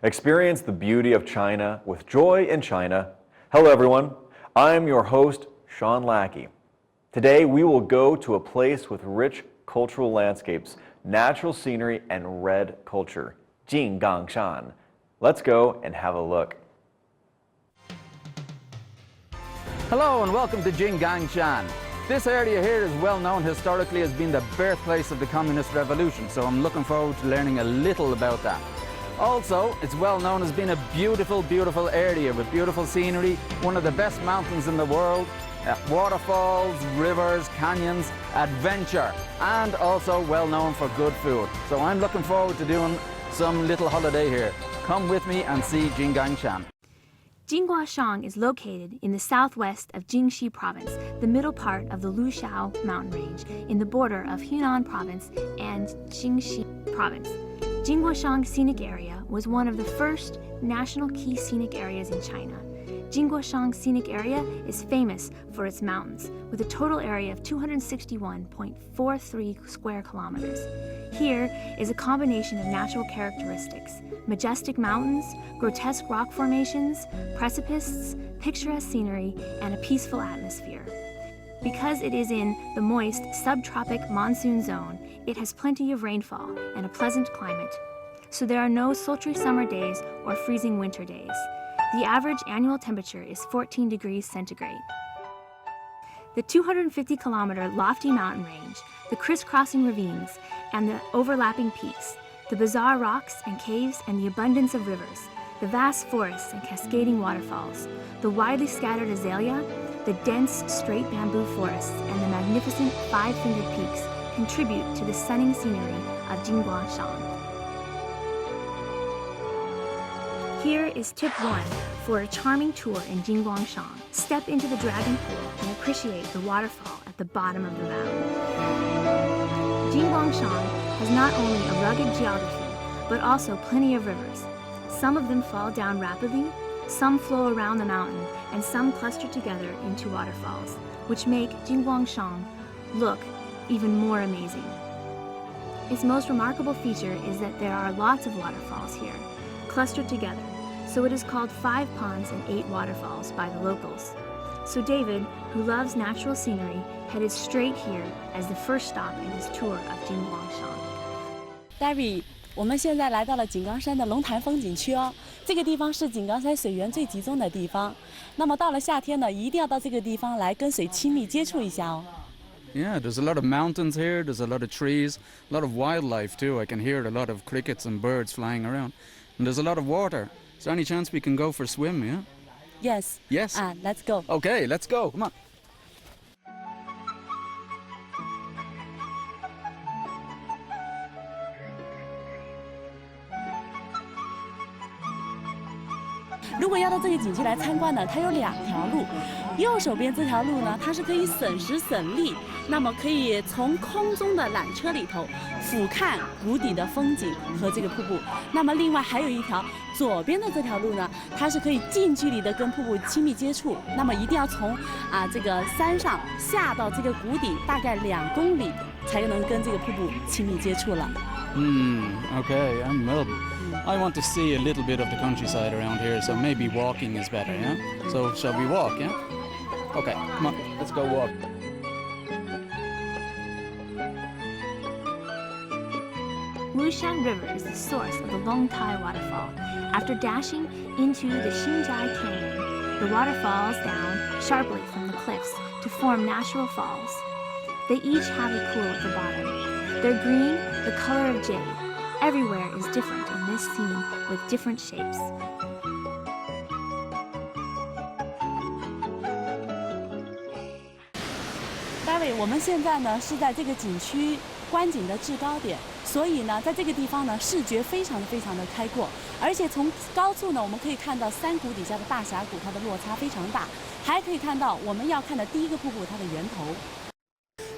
Experience the beauty of China with joy in China. Hello everyone, I'm your host, Sean Lackey. Today we will go to a place with rich cultural landscapes, natural scenery, and red culture, Jinggangshan. Let's go and have a look. Hello and welcome to Jinggangshan. This area here is well known historically as being the birthplace of the Communist Revolution, so I'm looking forward to learning a little about that. Also, it's well known as being a beautiful, beautiful area with beautiful scenery, one of the best mountains in the world, waterfalls, rivers, canyons, adventure, and also well known for good food. So I'm looking forward to doing some little holiday here. Come with me and see Jinggangshan. Jingguashang is located in the southwest of Jingxi Province, the middle part of the Lushao mountain range, in the border of Hunan Province and Jingxi Province. Jingguashang Scenic Area was one of the first national key scenic areas in China. Jingguashang Scenic Area is famous for its mountains, with a total area of 261.43 square kilometers. Here is a combination of natural characteristics: majestic mountains, grotesque rock formations, precipices, picturesque scenery, and a peaceful atmosphere. Because it is in the moist subtropic monsoon zone, it has plenty of rainfall and a pleasant climate. So there are no sultry summer days or freezing winter days. The average annual temperature is 14 degrees centigrade. The 250-kilometer lofty mountain range, the crisscrossing ravines, and the overlapping peaks, the bizarre rocks and caves and the abundance of rivers, the vast forests and cascading waterfalls, the widely scattered azalea, the dense straight bamboo forests, and the magnificent five-fingered peaks contribute to the stunning scenery of Jingguashang. Here is tip 1 for a charming tour in Jingguashang. Step into the dragon pool and appreciate the waterfall at the bottom of the mountain. Jingguashang has not only a rugged geography, but also plenty of rivers. Some of them fall down rapidly, some flow around the mountain, and some cluster together into waterfalls, which make Jingguashang look even more amazing. Its most remarkable feature is that there are lots of waterfalls here, clustered together, so it is called 5 ponds and 8 waterfalls by the locals. So David, who loves natural scenery, headed straight here as the first stop in his tour of Jingguashang. David, 我们现在来到了井冈山的龙潭风景区哦。这个地方是井冈山水源最集中的地方。那么到了夏天呢，一定要到这个地方来跟水亲密接触一下哦。Yeah, there's a lot of mountains here, there's a lot of trees, a lot of wildlife too. I can hear a lot of crickets and birds flying around. And there's a lot of water. Is there any chance we can go for a swim, yeah? Yes. Yes? Let's go. Okay, let's go. Come on. 如果要到这个景区来参观呢，它有2条路。右手边这条路呢，它是可以省时省力，那么可以从空中的缆车里头俯瞰谷底的风景和这个瀑布。那么另外还有一条左边的这条路呢，它是可以近距离的跟瀑布亲密接触。那么一定要从这个山上下到这个谷底，大概2公里才能跟这个瀑布亲密接触了。Okay, I want to see a little bit of the countryside around here, so maybe walking is better, yeah? So shall we walk, yeah? Okay, come on, let's go walk. Lushan River is the source of the Longtai waterfall. After dashing into the Xinjai Canyon, the water falls down sharply from the cliffs to form natural falls. They each have a pool at the bottom. They're green, the color of jade. Everywhere is different in this scene with different shapes. David， 我们现在呢是在这个景区观景的制高点，所以呢，在这个地方呢，视觉非常的开阔，而且从高处呢，我们可以看到山谷底下的大峡谷，它的落差非常大，还可以看到我们要看的第一个瀑布它的源头。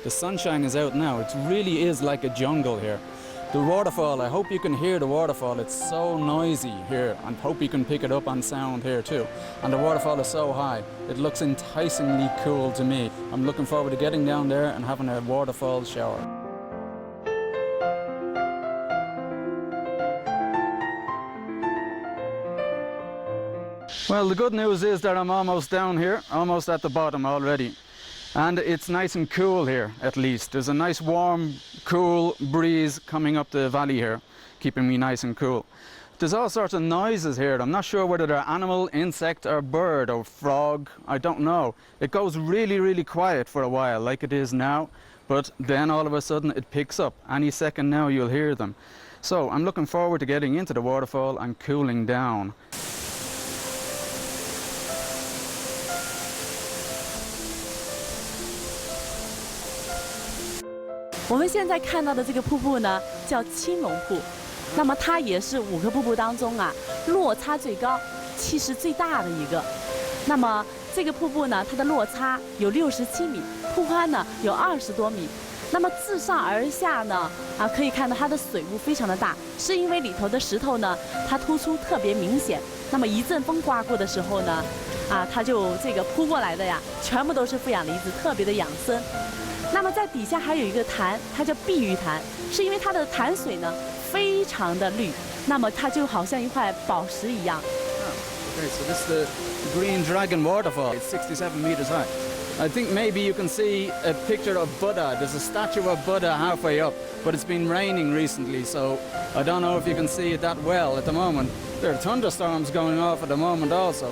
The sunshine is out now. It really is like a jungle here. The waterfall, I hope you can hear the waterfall. It's so noisy here. I hope you can pick it up on sound here too. And the waterfall is so high. It looks enticingly cool to me. I'm looking forward to getting down there and having a waterfall shower. Well, the good news is that I'm almost down here, almost at the bottom already. And it's nice and cool here, at least. There's a nice warm, cool breeze coming up the valley here, keeping me nice and cool. There's all sorts of noises here. I'm not sure whether they're animal, insect, or bird, or frog. I don't know. It goes really, really quiet for a while, like it is now. But then all of a sudden it picks up. Any second now you'll hear them. So I'm looking forward to getting into the waterfall and cooling down. 我们现在看到的这个瀑布呢，叫青龙瀑。那么它也是5个瀑布当中啊，落差最高、气势最大的一个。那么这个瀑布呢，它的落差有67米，瀑宽呢有20多米。那么自上而下呢，可以看到它的水雾非常的大，是因为里头的石头呢，它突出特别明显。那么一阵风刮过的时候呢，它就这个扑过来的呀，全部都是负氧离子，特别的养生。那么在底下还有一个潭，它叫碧玉潭，是因为它的潭水呢非常的绿，那么它就好像一块宝石一样。Okay, so this is the Green Dragon Waterfall. It's 67 meters high. I think maybe you can see a picture of Buddha. There's a statue of Buddha halfway up, but it's been raining recently, so I don't know if you can see it that well at the moment. There are thunderstorms going off at the moment also.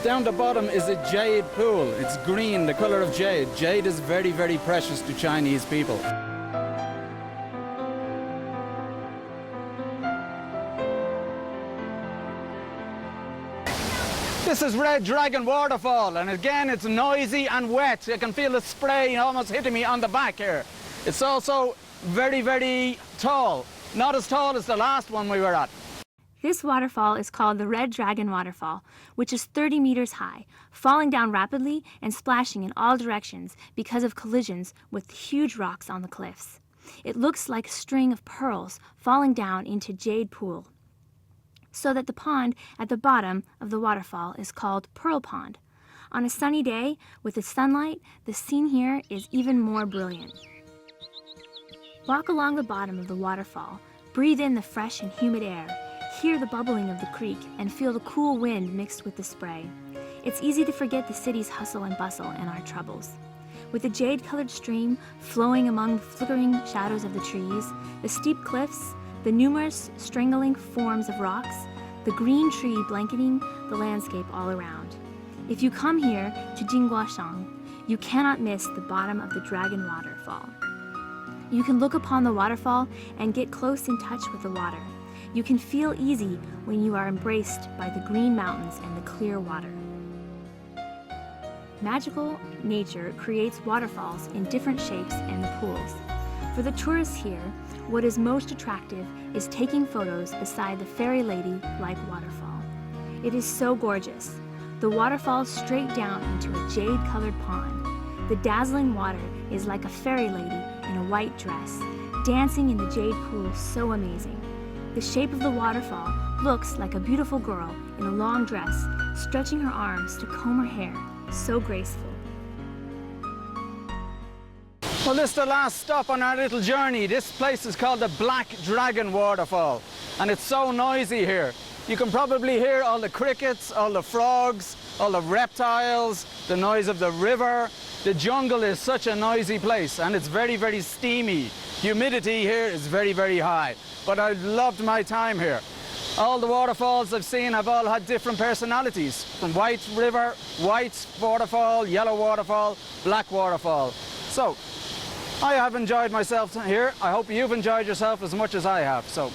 Down the bottom is a jade pool. It's green, the color of jade. Jade is very, very precious to Chinese people. This is Red Dragon Waterfall, and again it's noisy and wet. I can feel the spray almost hitting me on the back here. It's also very, very tall. Not as tall as the last one we were at. This waterfall is called the Red Dragon Waterfall, which is 30 meters high, falling down rapidly and splashing in all directions because of collisions with huge rocks on the cliffs. It looks like a string of pearls falling down into Jade Pool, so that the pond at the bottom of the waterfall is called Pearl Pond. On a sunny day, with the sunlight, the scene here is even more brilliant. Walk along the bottom of the waterfall, breathe in the fresh and humid air, hear the bubbling of the creek, and feel the cool wind mixed with the spray. It's easy to forget the city's hustle and bustle and our troubles. With the jade-colored stream flowing among the flickering shadows of the trees, the steep cliffs, the numerous strangling forms of rocks, the green tree blanketing the landscape all around. If you come here to Jingguoshan, you cannot miss the bottom of the Dragon Waterfall. You can look upon the waterfall and get close in touch with the water. You can feel easy when you are embraced by the green mountains and the clear water. Magical nature creates waterfalls in different shapes and the pools. For the tourists here, what is most attractive is taking photos beside the fairy lady-like waterfall. It is so gorgeous. The water falls straight down into a jade-colored pond. The dazzling water is like a fairy lady in a white dress, dancing in the jade pool so amazing. The shape of the waterfall looks like a beautiful girl in a long dress, stretching her arms to comb her hair, so graceful. Well, this is the last stop on our little journey. This place is called the Black Dragon Waterfall, and it's so noisy here. You can probably hear all the crickets, all the frogs, all the reptiles, the noise of the river. The jungle is such a noisy place, and it's very, very steamy. Humidity here is very, very high, but I've loved my time here. All the waterfalls I've seen have all had different personalities, from white river, white waterfall, yellow waterfall, black waterfall. So, I have enjoyed myself here. I hope you've enjoyed yourself as much as I have. So.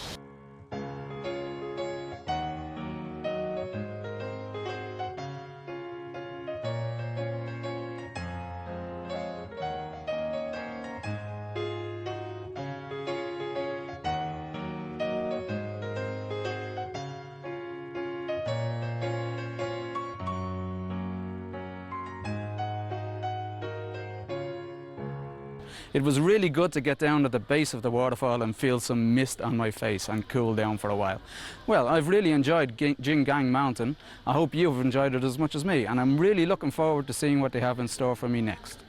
It was really good to get down to the base of the waterfall and feel some mist on my face and cool down for a while. Well, I've really enjoyed Jinggang Mountain. I hope you've enjoyed it as much as me, and I'm really looking forward to seeing what they have in store for me next.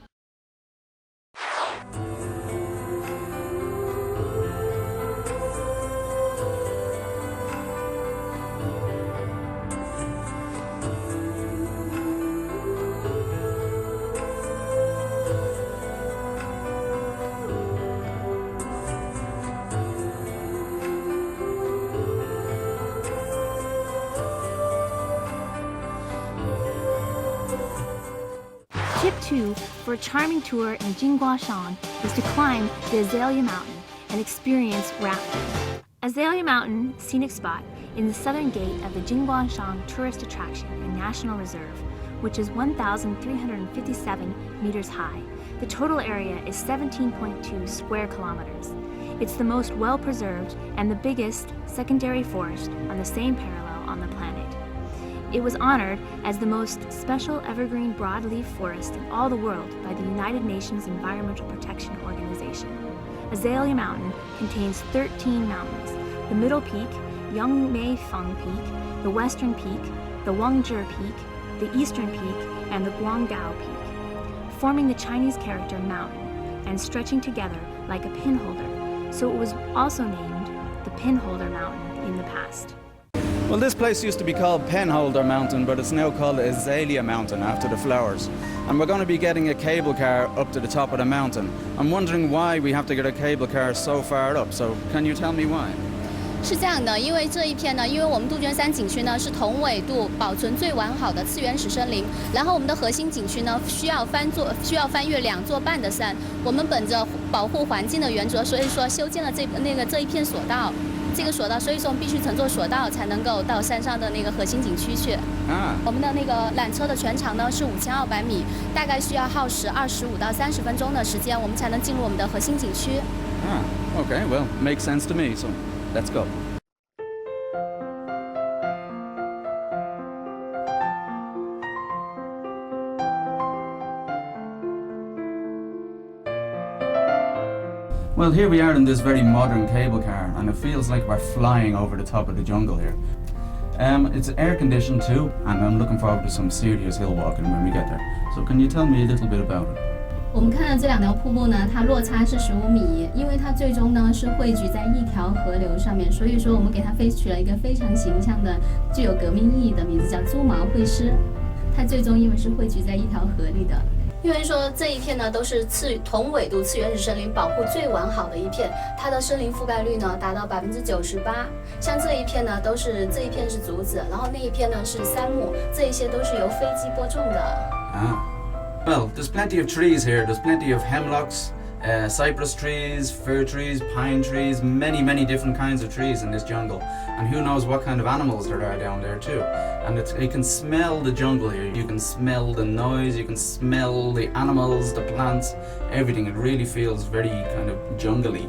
Tip 2 for a charming tour in Jingguashan is to climb the Azalea Mountain and experience rafting. Azalea Mountain Scenic Spot is the southern gate of the Jingguashan Tourist Attraction and National Reserve, which is 1,357 meters high. The total area is 17.2 square kilometers. It's the most well-preserved and the biggest secondary forest on the same parallel on the planet. It was honored as the most special evergreen broadleaf forest in all the world by the United Nations Environmental Protection Organization. Azalea Mountain contains 13 mountains: the Middle Peak, Yangmeifeng Peak, the Western Peak, the Wangzhi Peak, the Eastern Peak, and the Guangdao Peak, forming the Chinese character mountain and stretching together like a pinholder, so it was also named the Pinholder Mountain in the past. Well, this place used to be called Penholder Mountain, but it's now called Azalea Mountain after the flowers. And we're going to be getting a cable car up to the top of the mountain. I'm wondering why we have to get a cable car so far up, so can you tell me why? 是这样的，因为这一片呢，因为我们杜鹃山景区呢是同纬度保存最完好的次原始森林，然后我们的核心景区呢需要翻越2座半的山。我们本着保护环境的原则，所以说修建了这一片索道。这个索道，所以说我们必须乘坐索道才能够到山上的那个核心景区去。我们的那个缆车的全长呢是5200米，大概需要耗时25到30分钟的时间，我们才能进入我们的核心景区。Okay, well, makes sense to me, so let's go. Well, here we are in this very modern cable car, and it feels like we're flying over the top of the jungle here. It's air conditioned too, and I'm looking forward to some serious hill walking when we get there. So can you tell me a little bit about it? 我们看到这2条瀑布呢，它落差是15米，因为它最终呢是汇聚在一条河流上面，所以说我们给它取了一个非常形象的、具有革命意义的名字，叫猪毛会师。它最终因为是汇聚在一条河里的。因为说这一片呢都是同纬度次原始森林保护最完好的一片，它的森林覆盖率呢达到98%。像这一片呢这一片是竹子，然后那一片呢是杉木，这一些都是由飞机播种的。Well, there's plenty of trees here. There's plenty of hemlocks, cypress trees, fir trees, pine trees, many different kinds of trees in this jungle. And who knows what kind of animals there are down there too. And you can smell the jungle here. You can smell the noise, you can smell the animals, the plants, everything. It really feels very kind of jungly.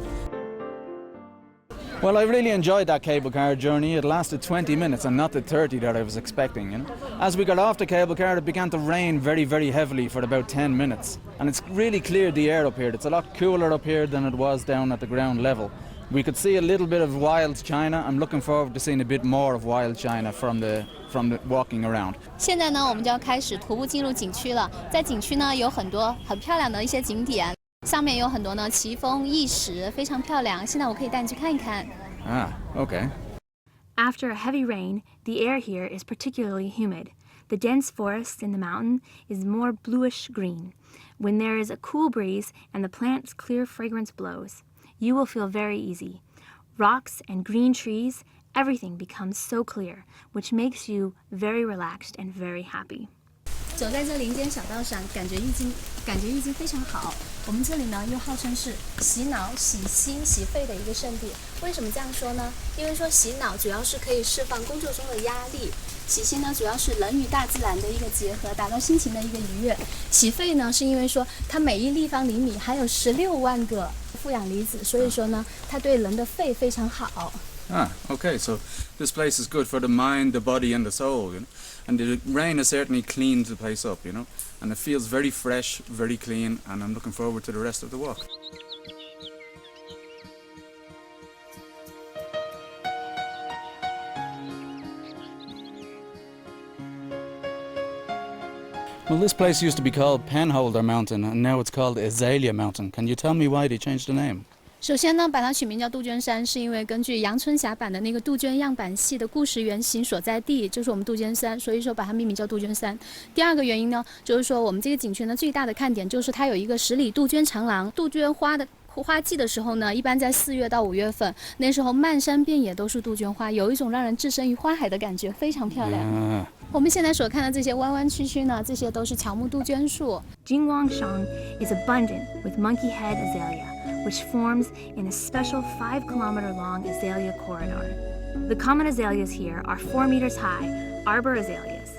Well, I really enjoyed that cable car journey. It lasted 20 minutes and not the 30 that I was expecting, you know. As we got off the cable car, it began to rain very heavily for about 10 minutes. And it's really cleared the air up here. It's a lot cooler up here than it was down at the ground level. We could see a little bit of wild China. I'm looking forward to seeing a bit more of wild China from the walking around. 现在呢，我们就要开始徒步进入景区了。在景区呢，有很多很漂亮的一些景点。上面有很多呢奇峰异石，非常漂亮。现在我可以带你去看一看。Okay. After a heavy rain, the air here is particularly humid. The dense forest in the mountain is more bluish green. When there is a cool breeze and the plant's clear fragrance blows, you will feel very easy. Rocks and green trees, everything becomes so clear, which makes you very relaxed and very happy. 走在这林间小道上，感觉意境非常好。我们这里呢，又号称是洗脑、洗心、洗肺的一个圣地。为什么这样说呢？因为说洗脑主要是可以释放工作中的压力，洗心呢主要是人与大自然的一个结合，达到心情的一个愉悦。洗肺呢，是因为说它每1立方厘米还有16万个负氧离子，所以说呢，它对人的肺非常好。Okay, so this place is good for the mind, the body and the soul, you know. And the rain has certainly cleaned the place up, you know. And it feels very fresh, very clean, and I'm looking forward to the rest of the walk. Well, this place used to be called Penholder Mountain, and now it's called Azalea Mountain. Can you tell me why they changed the name? 首先呢，把它取名叫杜鹃山，是因为根据阳春峡版的那个杜鹃样板戏的故事原型所在地，就是我们杜鹃山，所以说把它命名叫杜鹃山。第二个原因呢，就是说我们这个景区呢最大的看点就是它有一个10里杜鹃长廊，杜鹃花花季的时候呢，一般在4月到5月份，那时候漫山遍野都是杜鹃花，有一种让人置身于花海的感觉，非常漂亮。我们现在所看的这些弯弯曲曲呢，这些都是乔木杜鹃树。Jingguangshan is abundant with monkey head azalea, which forms in a special 5-kilometer-long azalea corridor. The common azaleas here are 4 meters high, arbor azaleas.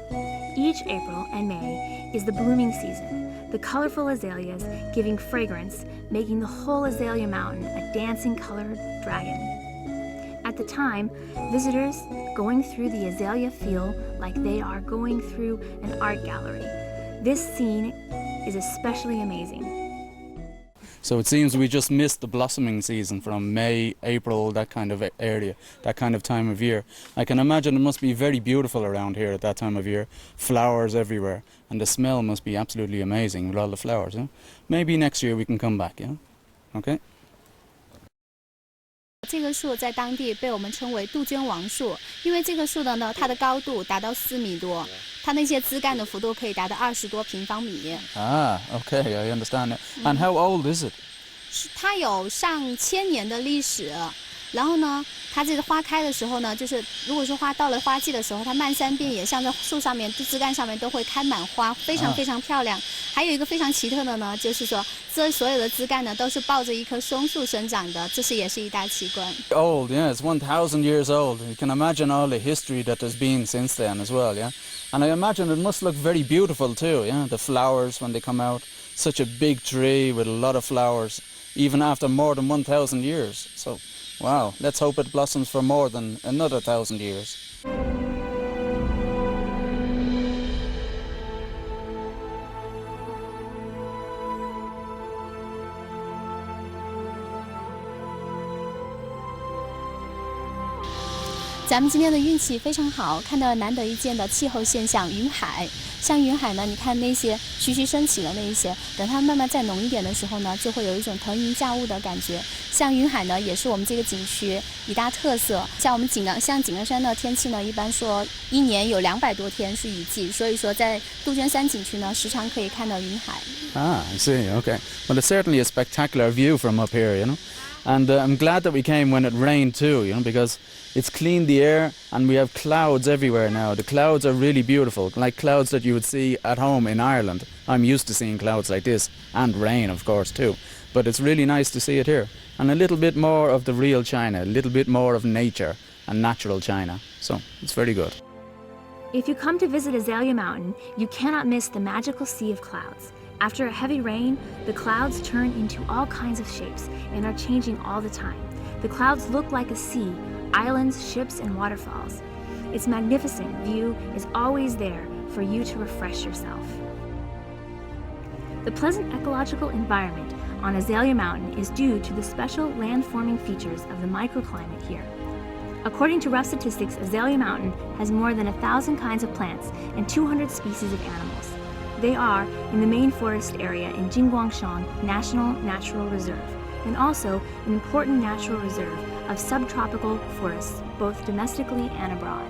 Each April and May is the blooming season, the colorful azaleas giving fragrance, making the whole azalea mountain a dancing colored dragon. At the time, visitors going through the azalea feel like they are going through an art gallery. This scene is especially amazing. So it seems we just missed the blossoming season from May, April, that kind of area, that kind of time of year. I can imagine it must be very beautiful around here at that time of year. Flowers everywhere. And the smell must be absolutely amazing with all the flowers. Huh? Maybe next year we can come back, yeah? Okay? 这个树在当地被我们称为杜鹃王树，因为这个树的呢，它的高度达到4米多，它那些枝干的幅度可以达到20多平方米。Ah, okay, I understand that. And how old is it? 它有上千年的历史。然后呢，它这个花开的时候呢，就是如果说花到了花季的时候，它漫山遍野，像这树上面、枝干上面都会开满花，非常非常漂亮。还有一个非常奇特的呢，就是说这所有的枝干呢都是抱着一棵松树生长的，这是也是一大奇观。Old, yeah, it's 1,000 years old. You can imagine all the history that there's been since then as well, yeah? And I imagine it must look very beautiful too, yeah? The flowers when they come out, such a big tree with a lot of flowers, even after more than 1,000 years. So, wow, let's hope it blossoms for more than another 1,000 years. 咱们今天的运气非常好，看到了难得一见的气候现象——云海。像云海呢，你看那些徐徐升起的那一些，等它慢慢再浓一点的时候呢，就会有一种腾云驾雾的感觉。像云海呢，也是我们这个景区一大特色。像我们井冈山的天气呢，一般说1年有200多天是雨季，所以说在杜鹃山景区呢，时常可以看到云海。Ah, I see, okay. Well, it's certainly a spectacular view from up here, you know. And I'm glad that we came when it rained too, you know, because it's cleaned the air and we have clouds everywhere now. The clouds are really beautiful, like clouds that you would see at home in Ireland. I'm used to seeing clouds like this, and rain, of course, too. But it's really nice to see it here. And a little bit more of the real China, a little bit more of nature and natural China. So it's very good. If you come to visit Azalea Mountain, you cannot miss the magical sea of clouds. After a heavy rain, the clouds turn into all kinds of shapes and are changing all the time. The clouds look like a sea, islands, ships, and waterfalls. Its magnificent view is always there for you to refresh yourself. The pleasant ecological environment on Azalea Mountain is due to the special land-forming features of the microclimate here. According to rough statistics, Azalea Mountain has more than 1,000 kinds of plants and 200 species of animals. They are in the main forest area in Jingguangshan National Natural Reserve, and also an important natural reserve of subtropical forests, both domestically and abroad.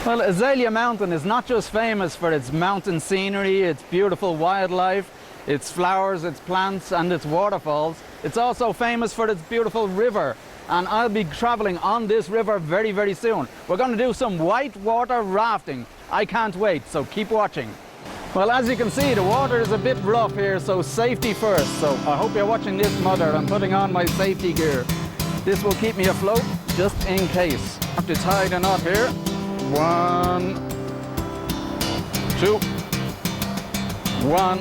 Well, Azalea Mountain is not just famous for its mountain scenery, its beautiful wildlife, its flowers, its plants, and its waterfalls. It's also famous for its beautiful river. And I'll be traveling on this river very, very soon. We're going to do some whitewater rafting. I can't wait, so keep watching. Well, as you can see, the water is a bit rough here, so safety first. So I hope you're watching this, Mother. I'm putting on my safety gear. This will keep me afloat, just in case. I have to tie the knot here. 1, 2, 1,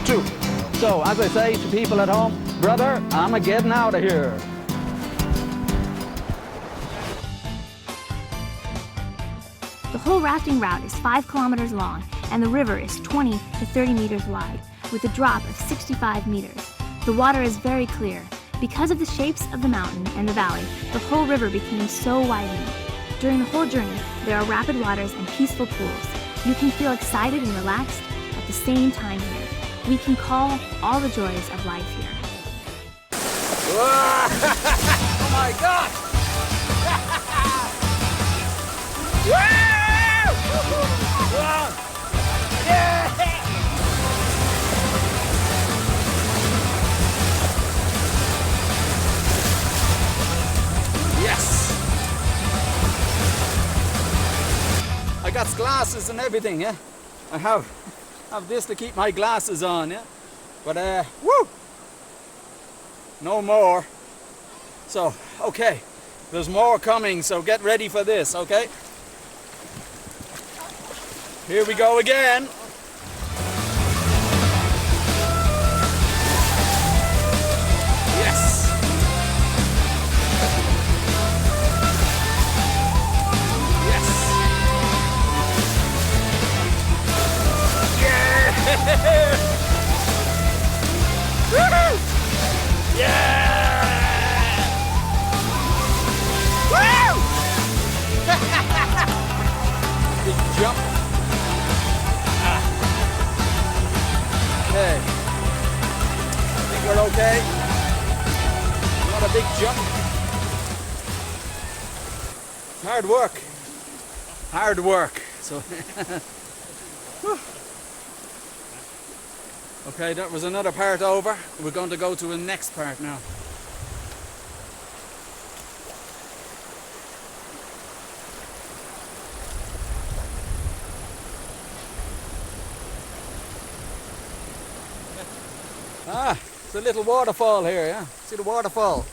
2. So, as I say to people at home, brother, I'm a-getting out of here. The whole rafting route is 5 kilometers long, and the river is 20 to 30 meters wide, with a drop of 65 meters. The water is very clear. Because of the shapes of the mountain and the valley, the whole river became so widened. During the whole journey, there are rapid waters and peaceful pools. You can feel excited and relaxed at the same time here. We can call all the joys of life here. Oh my God! Yes! I got glasses and everything, yeah? I have this to keep my glasses on, yeah? But, woo! No more. So, okay, there's more coming, so get ready for this, okay? Here we go again. Yes. Yes. Yeah. Woo-hoo! Yeah. Woo! Big jump. Okay. I think we're okay. Not a big jump. Hard work. Hard work. So okay, that was another part over. We're going to go to the next part now. Ah, it's a little waterfall here, yeah? See the waterfall?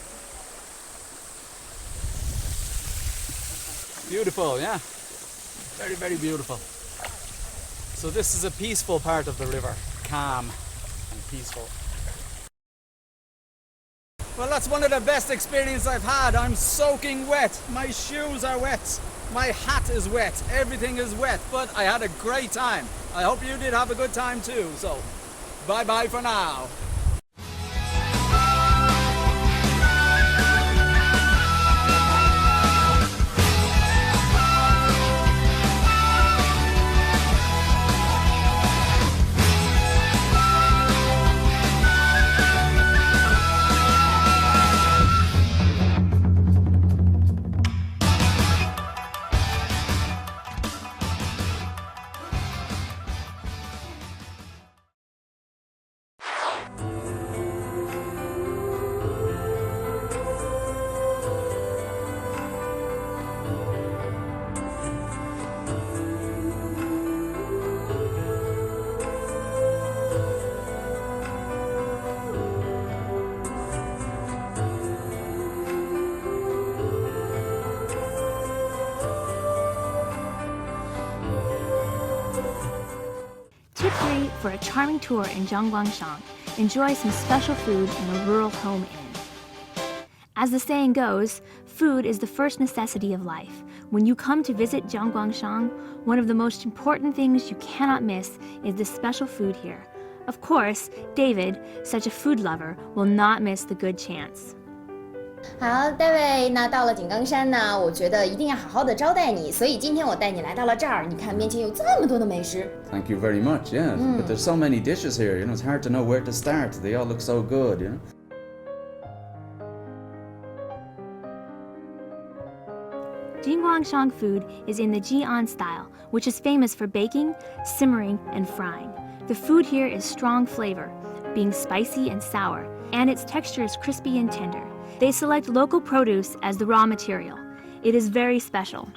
Beautiful, yeah? Very, very beautiful. So this is a peaceful part of the river. Calm and peaceful. Well, that's one of the best experiences I've had. I'm soaking wet. My shoes are wet. My hat is wet. Everything is wet. But I had a great time. I hope you did have a good time too. So, bye-bye for now. Tip 3 for a charming tour in Zhangguangshan. Enjoy some special food in a rural home inn. As the saying goes, food is the first necessity of life. When you come to visit Zhangguangshan, one of the most important things you cannot miss is the special food here. Of course, David, such a food lover, will not miss the good chance. 好 ，David， 那到了井冈山呢，我觉得一定要好好的招待你，所以今天我带你来到了这儿。你看，面前有这么多的美食。Thank you very much, yeah. But there's so many dishes here, you know, it's hard to know where to start. They all look so good, you know. Jingguangshan food is in the G&E style, which is famous for baking, simmering, and frying. The food here is strong flavor, being spicy and sour, and its texture is crispy and tender. They select local produce as the raw material. It is very special.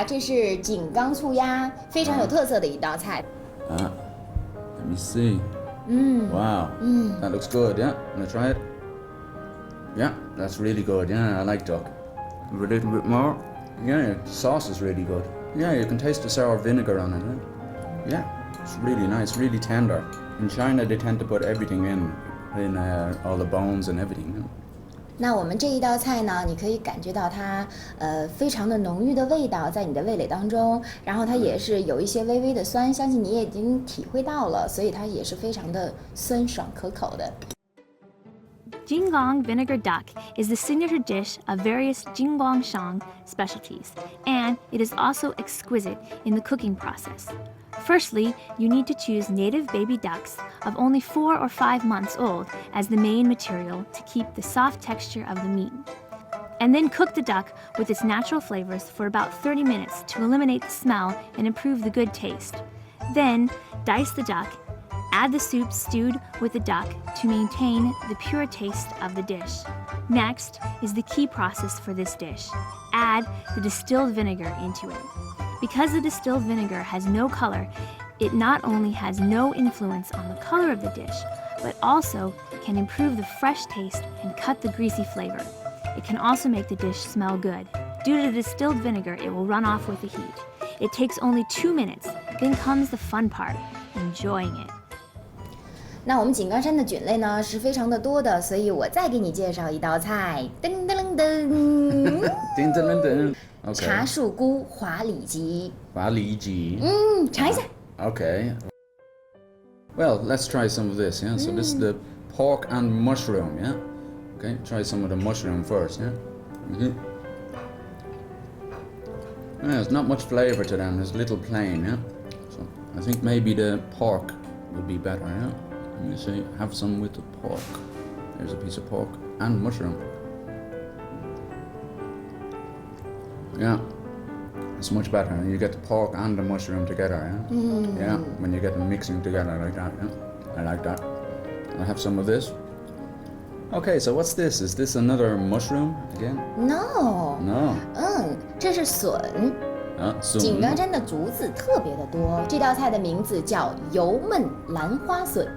这是井冈醋鸭，非常有特色的一道菜。Let me see. Wow. That looks good, yeah. Wanna try it? Yeah, that's really good. Yeah, I like duck. A little bit more. Yeah, the sauce is really good. Yeah, you can taste the sour vinegar on it. Yeah, it's really nice, really tender. In China, they tend to put everything in all the bones and everything. 那我们这一道菜呢，你可以感觉到它非常的浓郁的味道在你的味蕾当中，然后它也是有一些微微的酸，相信你也已经体会到了，所以它也是非常的酸爽可口的。Jingong vinegar duck is the signature dish of various Jingguangshan specialties, and it is also exquisite in the cooking process. Firstly, you need to choose native baby ducks of only 4 or 5 months old as the main material to keep the soft texture of the meat. And then cook the duck with its natural flavors for about 30 minutes to eliminate the smell and improve the good taste. Then, dice the duck. Add the soup stewed with the duck to maintain the pure taste of the dish. Next is the key process for this dish. Add the distilled vinegar into it. Because the distilled vinegar has no color, it not only has no influence on the color of the dish, but also can improve the fresh taste and cut the greasy flavor. It can also make the dish smell good. Due to the distilled vinegar, it will run off with the heat. It takes only 2 minutes. Then comes the fun part, enjoying it. 那我们井冈山的菌类呢是非常的多的，所以我再给你介绍一道菜，噔噔噔噔，叮噔噔噔。Okay. 茶树菇华里脊。华里脊。尝一下。Okay. Well, let's try some of this. Yeah. So this is the pork and mushroom. Yeah. Okay. Try some of the mushroom first. Yeah. Yeah, there's not much flavor to them. There's a little plain. Yeah. So I think maybe the pork would be better. Yeah. Let me see. Have some with the pork. There's a piece of pork and mushroom. Yeah, it's much better. You get the pork and the mushroom together. Yeah, yeah. When you get them mixing together like that. Yeah, I like that. I'll have some of this. Okay, so what's this? Is this another mushroom again? No. No. 这是笋。井冈山的竹子特别的多，这道菜的名字叫油焖兰花笋。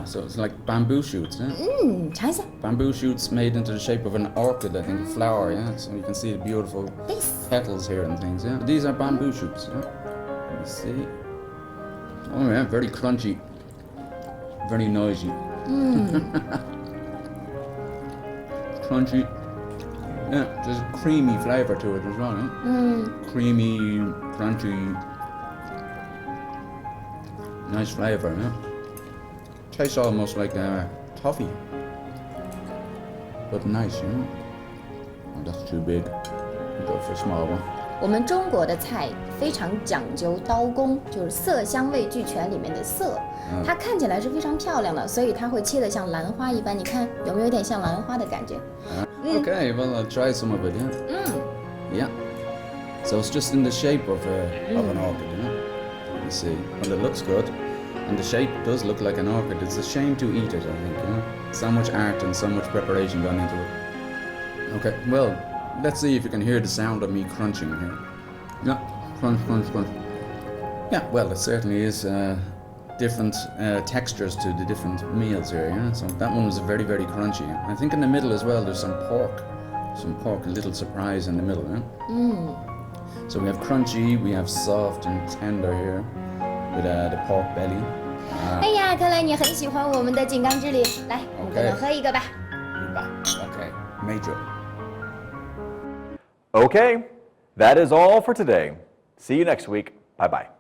So it's like bamboo shoots, yeah? 尝一下。Bamboo shoots made into the shape of an orchid, I think, a flower, yeah? So you can see the beautiful petals here and things, yeah? These are bamboo shoots, yeah? Let me see. Oh yeah, very crunchy, very noisy. Crunchy. Yeah, there's a creamy flavour to it as well, yeah? Creamy, crunchy, nice flavour, yeah? Tastes almost like toffee, but nice, you know? Oh, that's too big. Go for a small one. 我们中国的菜非常讲究刀工，就是色香味俱全里面的色，它看起来是非常漂亮的，所以它会切得像兰花一般。你看有没有点像兰花的感觉？Okay, well I'll try some of it, yeah. Yeah. So it's just in the shape of an orchid, you know? Let me see. Well, it looks good, and the shape does look like an orchid. It's a shame to eat it, I think, you know? So much art and so much preparation gone into it. Okay, well, let's see if you can hear the sound of me crunching here. Yeah, crunch, crunch, crunch. Yeah, well, it certainly is different textures to the different meals here, yeah? So that one was very, very crunchy. I think in the middle as well, there's some pork, a little surprise in the middle, yeah? So we have crunchy, we have soft and tender here with the pork belly. 哎呀，看来你很喜欢我们的井冈之旅，来，我们跟我喝一个吧。Okay, major. Okay, that is all for today. See you next week. Bye-bye.